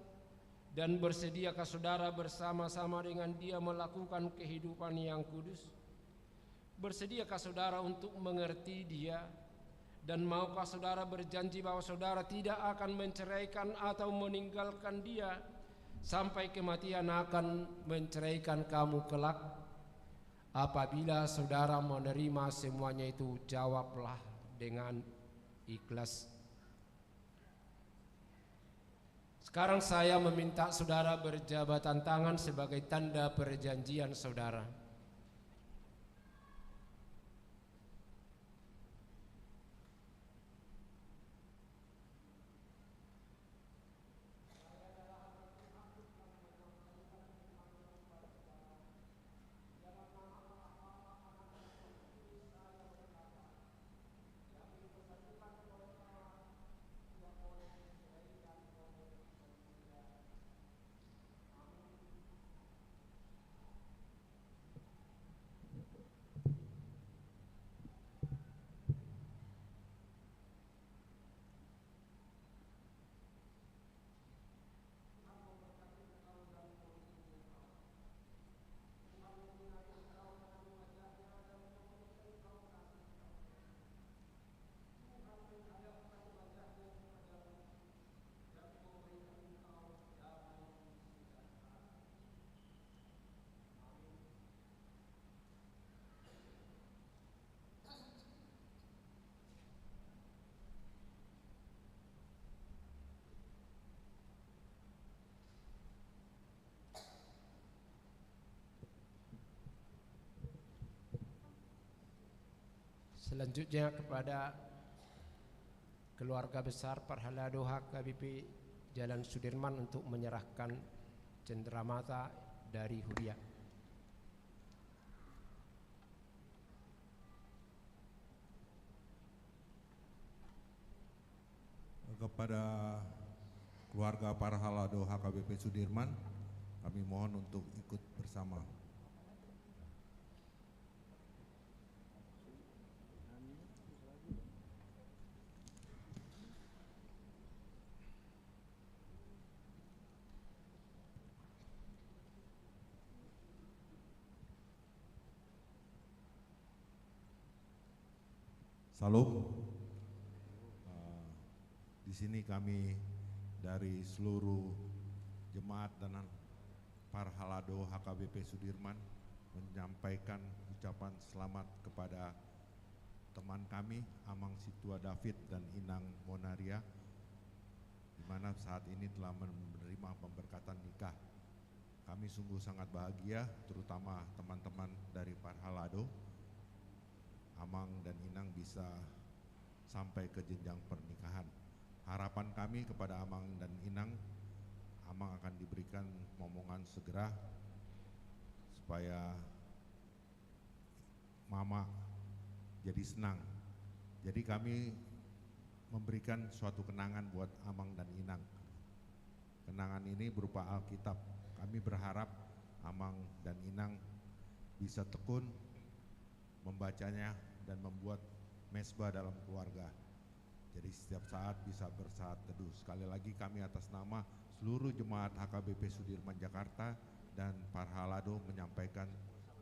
S1: Dan bersediakah saudara bersama-sama dengan dia melakukan kehidupan yang kudus? Bersediakah saudara untuk mengerti dia? Dan maukah saudara berjanji bahwa saudara tidak akan menceraikan atau meninggalkan dia sampai kematian akan menceraikan kamu kelak? Apabila saudara menerima semuanya itu, jawablah dengan ikhlas. Sekarang saya meminta saudara berjabatan tangan sebagai tanda perjanjian saudara. Selanjutnya kepada keluarga besar Parhala Doha KBP Jalan Sudirman untuk menyerahkan cenderamata dari Huria.
S5: Kepada Keluarga Parhalado HKBP Sudirman, kami mohon untuk ikut bersama. Salam. Di sini kami dari seluruh jemaat dan Parhalado HKBP Sudirman menyampaikan ucapan selamat kepada teman kami Amang Situa David dan Inang Monaria, di mana saat ini telah menerima pemberkatan nikah. Kami sungguh sangat bahagia, terutama teman-teman dari Parhalado. Amang dan Inang bisa sampai ke jenjang pernikahan. Harapan kami kepada Amang dan Inang, Amang akan diberikan momongan segera supaya Mama jadi senang. Jadi kami memberikan suatu kenangan buat Amang dan Inang. Kenangan ini berupa Alkitab. Kami berharap Amang dan Inang bisa tekun membacanya dan membuat mesbah dalam keluarga. Jadi setiap saat bisa bersaat teduh. Sekali lagi kami atas nama seluruh jemaat HKBP Sudirman Jakarta dan Parhalado menyampaikan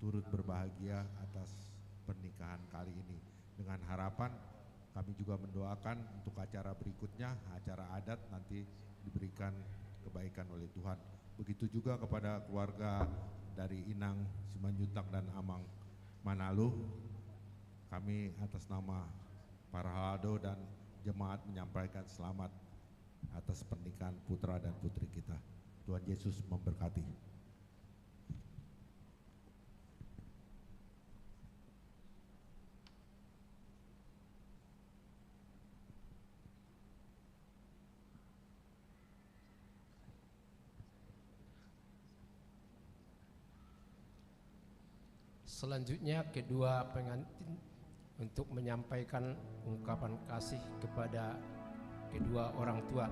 S5: turut berbahagia atas pernikahan kali ini. Dengan harapan kami juga mendoakan untuk acara berikutnya, acara adat nanti diberikan kebaikan oleh Tuhan. Begitu juga kepada keluarga dari Inang Simanjuntak dan Amang Manado, kami atas nama Parhalado dan jemaat menyampaikan selamat atas pernikahan putra dan putri kita. Tuhan Yesus memberkati.
S1: Selanjutnya kedua pengantin untuk menyampaikan ungkapan kasih kepada kedua orang tua.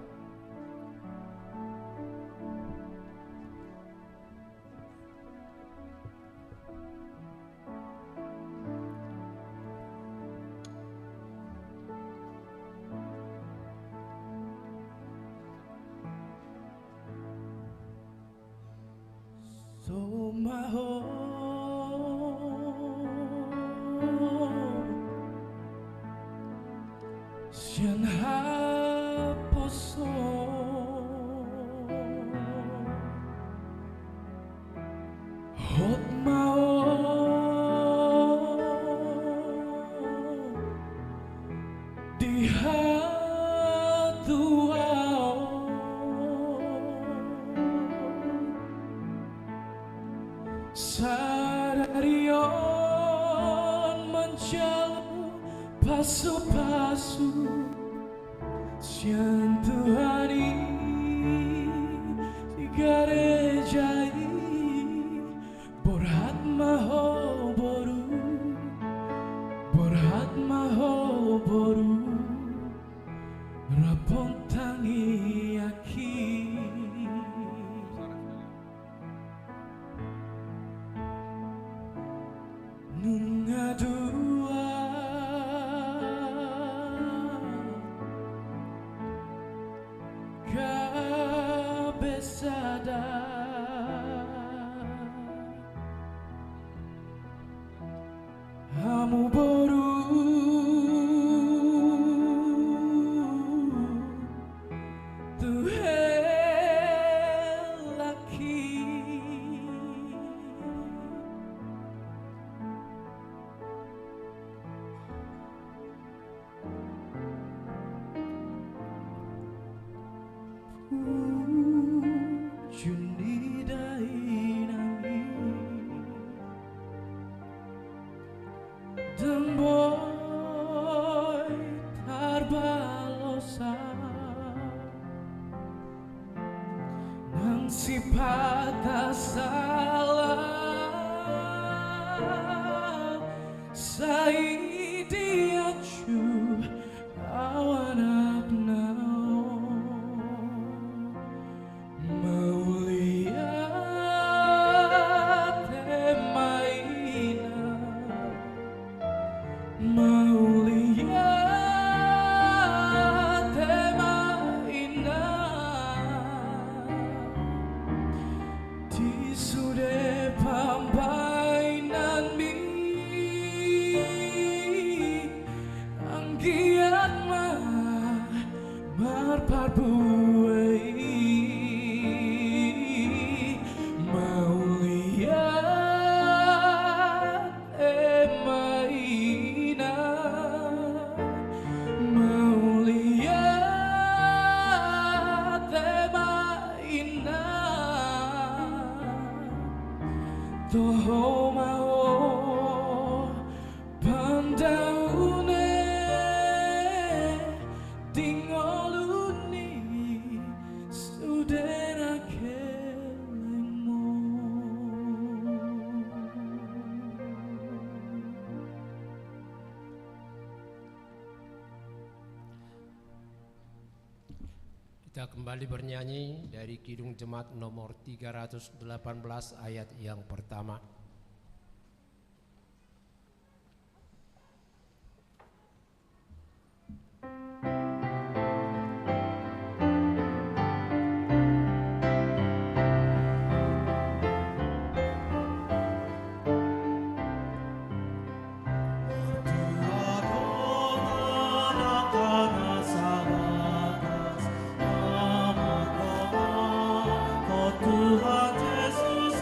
S4: So my home Sian haposo hot mao dihaduao Sararion menjalu pasu-pasu Sian Tuhani di garejai Borhat maho boru Rapontangi aki Nunga dua Kabesada Hamu boru Demboy tarbalosa Nang sipata salah Saidiacu awanap nao Marparbuei mauliat emaina mauliat emaina toho mau pandaune tingoluni sudena kelemo.
S1: Kita kembali bernyanyi dari Kidung Jemaat nomor 318 ayat yang pertama.
S4: Tuhan Yesus,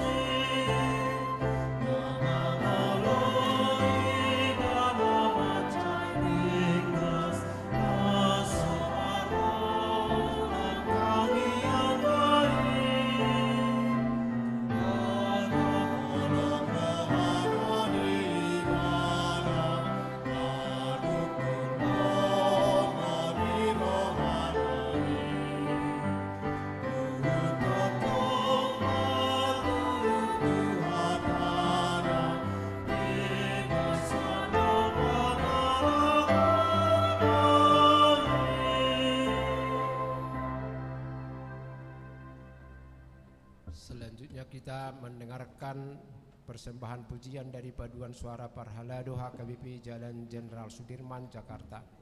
S1: Selanjutnya kita mendengarkan persembahan pujian dari paduan suara Parhalado HKBP Jalan Jenderal Sudirman, Jakarta.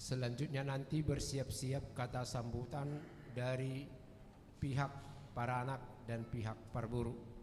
S1: Selanjutnya nanti bersiap-siap kata sambutan dari pihak para anak dan pihak parburu.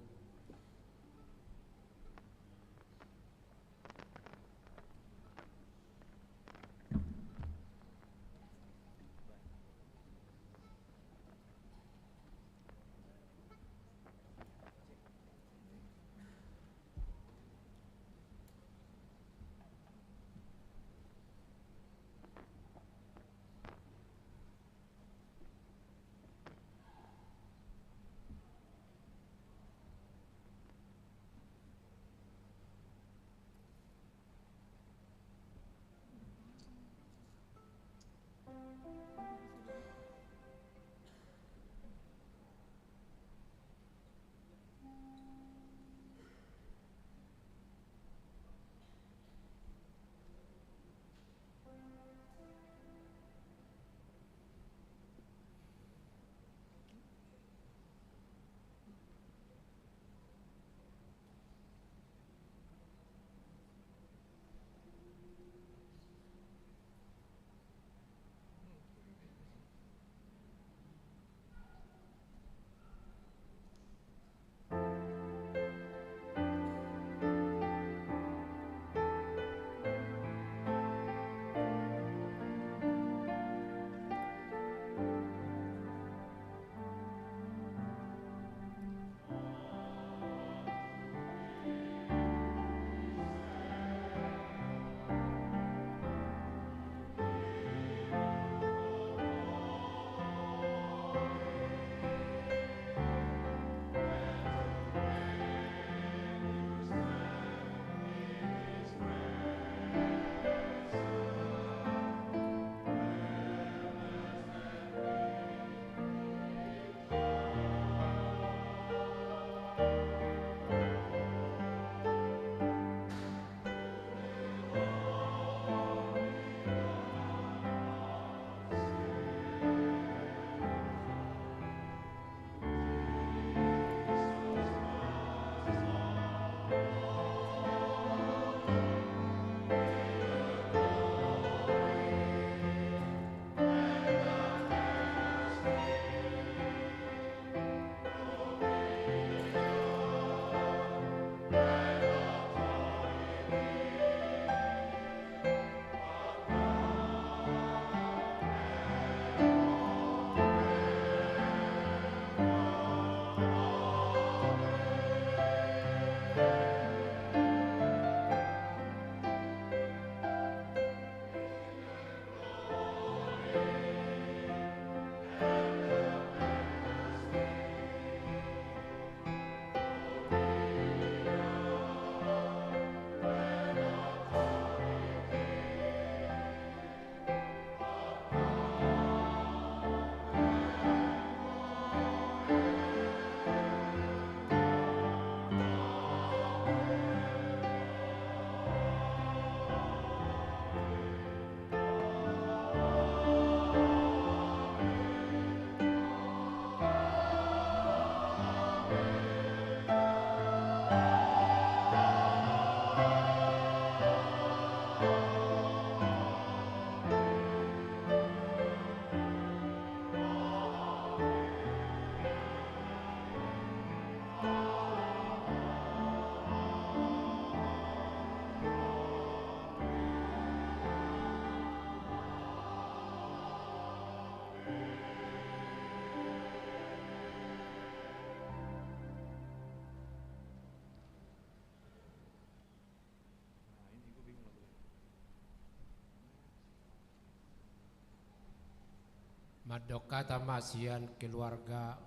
S1: Madoka tamasian keluarga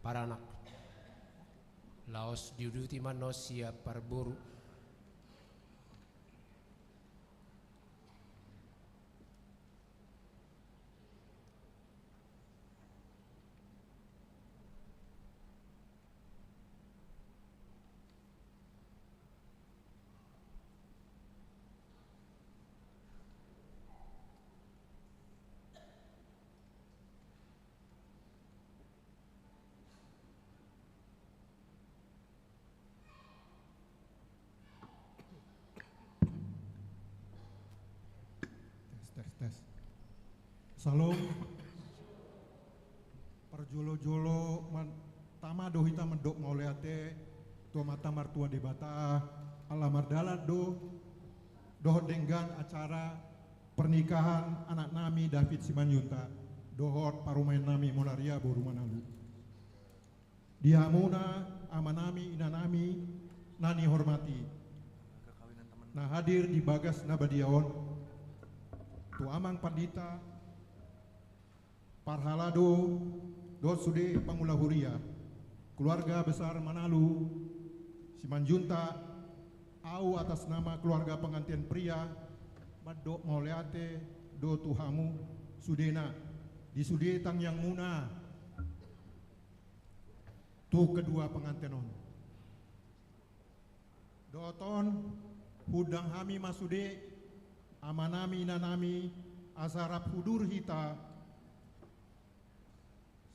S1: paranak. Laos diuduti manusia parburu.
S2: Tes. Salam. Perjolo-jolo tama do hita mendok mauleate tua mata martua di bata ala mardala do denggan acara pernikahan anak nami David Simanjunta dohot parumain nami Monaria Boru Manalu. Dihamuna amanami inanami nani hormati. Nah hadir di bagas nabadiaon tu amang pandita parhalado dot sude pangulahuria keluarga besar Manalu Simanjunta au atas nama keluarga pengantin pria madok mauleate do tuhamu sudena di sude tang yang muna tu kedua pengantenon doton hudang hami masude amanami nanami asarap hudur hita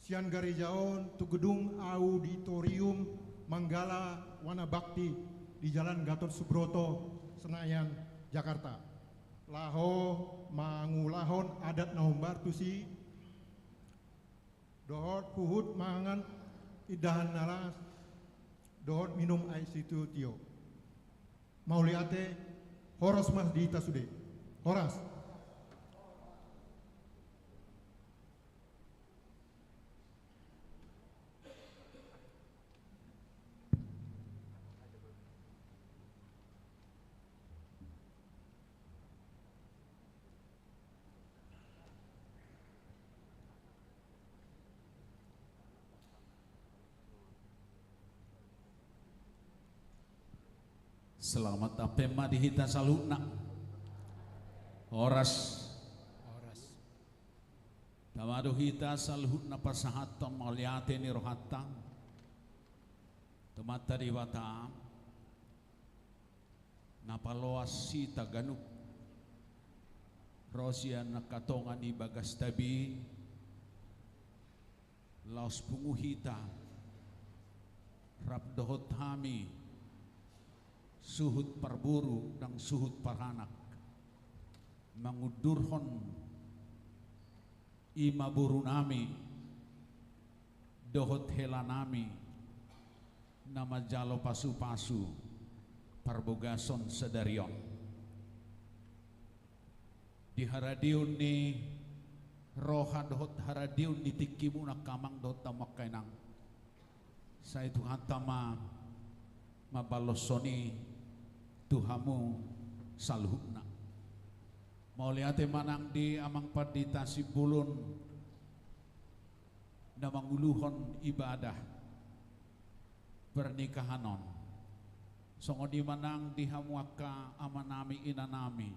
S2: sian garejaon tu gedung auditorium Manggala Wana Bakti di Jalan Gatot Subroto Senayan Jakarta laho mangulahon adat naumbar tusi dohot puhut mangan idahan nalas dohot minum ais itu tio mauliate horos mas di tasude Horas.
S6: Selamat apema dihita saluna. Oras tamado hita salhutna pasahatam maliate ni rohatang tumata diwata napaloas si taganuk Rosia nakatongan ni bagas tabi laos punguhita rabdohot hami suhut parburu dan suhut paranak mangudurhon ima buru nami dohot hela nami nama jalo pasu-pasu parbogason sedarion di haradiun ni roha dohot haradiun ni tikimu na kamang dohot tamak kainang sa itu hatama mabalosoni tuhamu salhubna mau lihat manang di amang padita sibulun na manguluhon ibadah pernikahanon songo di manang di hamuaka amanami inanami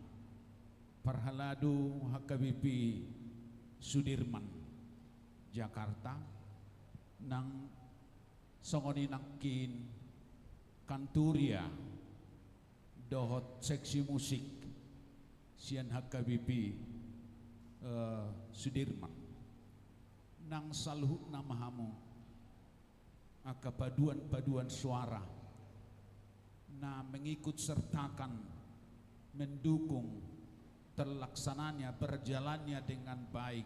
S6: parhaladu hakabipi Sudirman Jakarta nang songo di nangkin kanturia dohot seksi musik sian hakabipi Sudirman nang salhut namahamu aka paduan suara na mengikut sertakan mendukung terlaksananya berjalannya dengan baik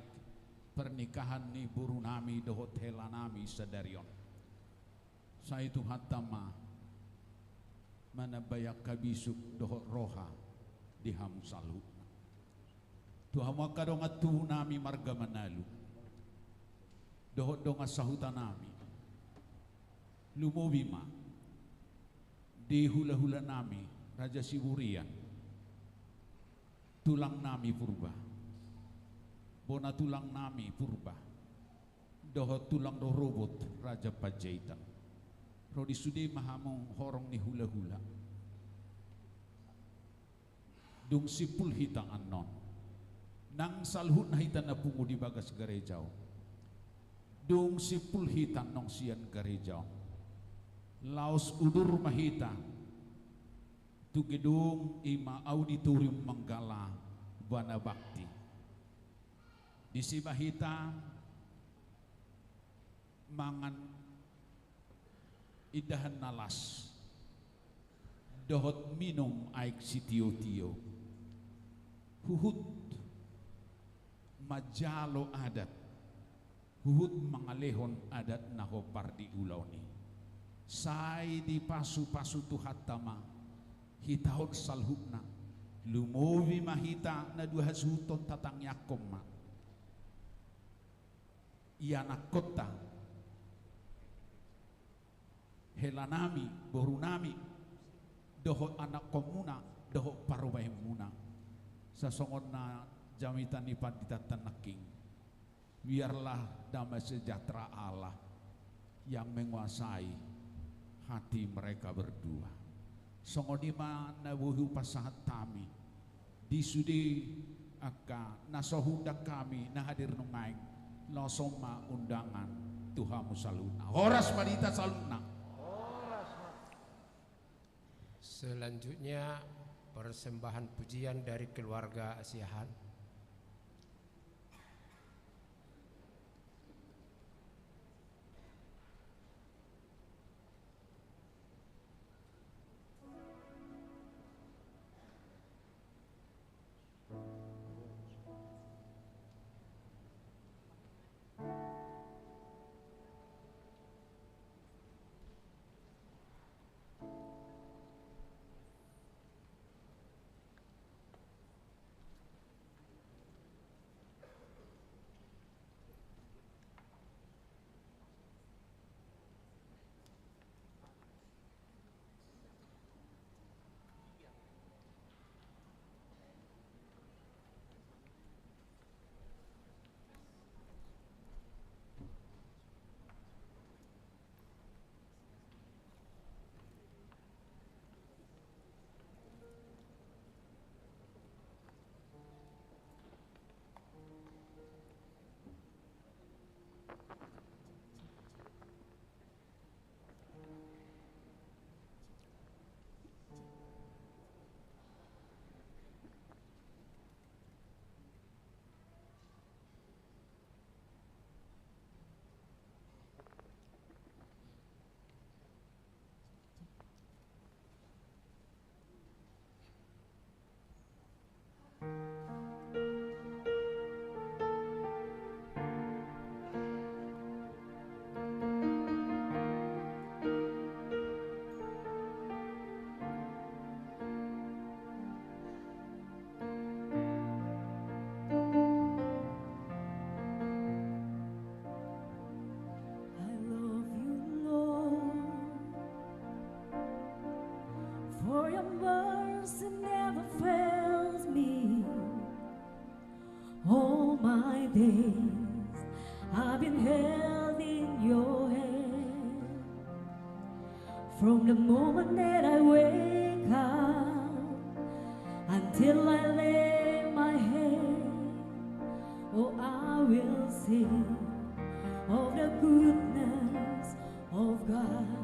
S6: pernikahan ni buru nami dohot hela nami sedarion sa itu hatama mana bayak kabisuk dohot roha di hamu salhut tu hamu akadong atu nami marga Manalu dohot dong asahutan nami lumobima di hula-hula nami Raja Siburian tulang nami purba bona tulang nami purba doho tulang do robot Raja Pajaitan. Rodi sude mahamong horong ni hula-hula. Dung sipul hitang anon. Nang salhut na hitan na pungo di bagas garejaw. Dung sipul hitan nong sian garejaw. Laos udur mahita. Tu gedung ima auditorium Manggala Bana Bakti. Di si mahita mangan idahan nalas dohot minum aik si tio-tio huhut majalo adat huhut mangalehon adat naho pardi ulau ni sai di pasu-pasu tu hatama hitahot salhubna lumovi mahita na dua hasuton tatang yakom ma iana kota helanami, borunami, doho anak komuna, doho parubay muna. Sa songon na jamitan ni pandita naking, biarlah damai sejahtera Allah yang menguasai hati mereka berdua. Songon ima nabuhu pasahat kami, disudi aka nasohudak kami na hadir nungaing, nosoma undangan Tuhan saluna. Horas madita saluna.
S1: Selanjutnya persembahan pujian dari keluarga Asiahan.
S3: I've been held in your hand from the moment that I wake up until I lay my head. Oh, I will sing of the goodness of God.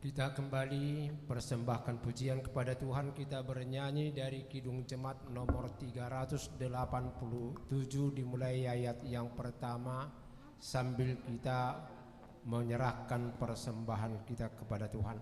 S1: Kita kembali persembahkan pujian kepada Tuhan. Kita bernyanyi dari Kidung Jemaat nomor 387 dimulai ayat yang pertama sambil kita menyerahkan persembahan kita kepada Tuhan.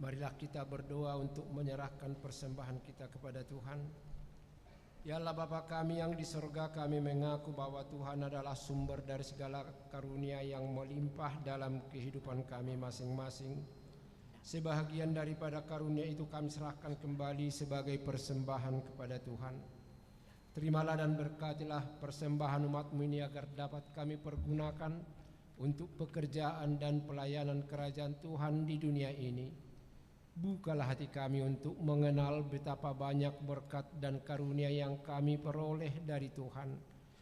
S1: Marilah kita berdoa untuk menyerahkan persembahan kita kepada Tuhan. Ya Allah Bapa kami yang di surga, kami mengaku bahwa Tuhan adalah sumber dari segala karunia yang melimpah dalam kehidupan kami masing-masing. Sebahagian daripada karunia itu kami serahkan kembali sebagai persembahan kepada Tuhan. Terimalah dan berkatilah persembahan umat-Mu ini agar dapat kami pergunakan untuk pekerjaan dan pelayanan kerajaan Tuhan di dunia ini. Bukalah hati kami untuk mengenal betapa banyak berkat dan karunia yang kami peroleh dari Tuhan,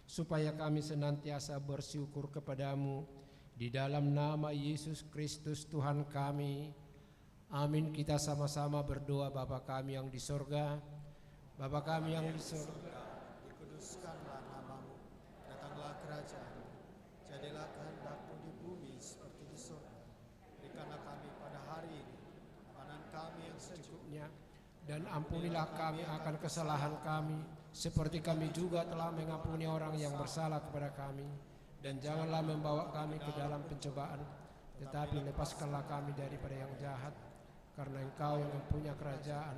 S1: supaya kami senantiasa bersyukur kepadamu di dalam nama Yesus Kristus Tuhan kami. Amin. Kita sama-sama berdoa. Bapa kami yang di surga, Bapa kami yang di surga,
S2: dikuduskanlah namamu, datanglah kerajaan-Mu, jadilah kehendak-Mu di bumi seperti di surga. Berikanlah kami pada hari ini makanan kami yang secukupnya,
S1: dan ampunilah kami akan kesalahan kami, seperti kami juga telah mengampuni orang yang bersalah kepada kami. Dan janganlah membawa kami ke dalam pencobaan, tetapi lepaskanlah kami daripada yang jahat, karena Engkau yang mempunyai kerajaan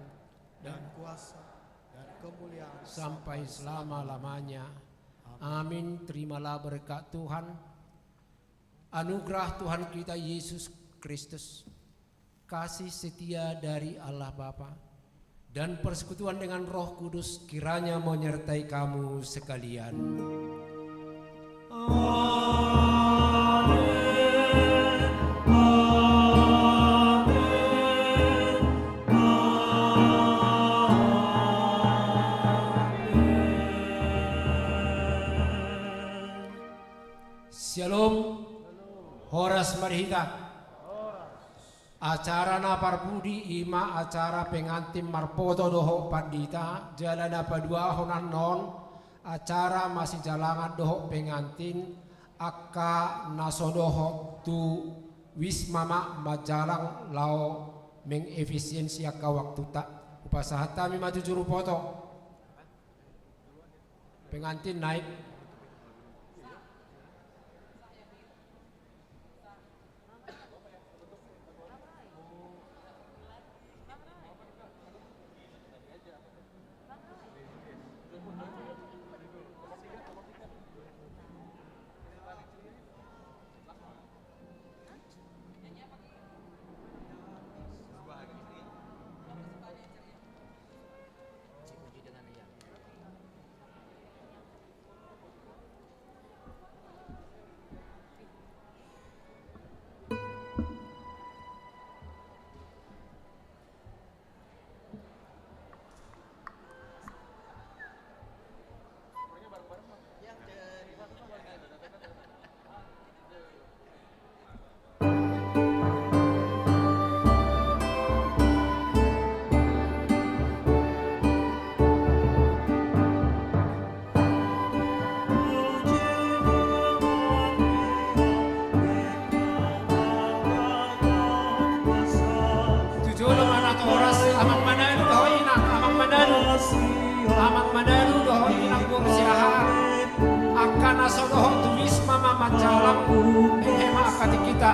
S2: dan kuasa dan kemuliaan
S1: sampai selama-lamanya. Amin. Terimalah berkat Tuhan, anugerah Tuhan kita Yesus Kristus, kasih setia dari Allah Bapa, dan persekutuan dengan Roh Kudus kiranya menyertai kamu sekalian. Shalom. Horas marhita. Acara na parbudi ima acara pengantin marpoto doho pandita jalana padua honan non acara masih jalangan doho pengantin akka nasodoho tu wismama majalang lao mengefisiensi akka waktu tak upasahat kami maju juru foto pengantin naik. Amang manadu doho inang bursiaha akan aso doho tulis mama majalang hema akati kita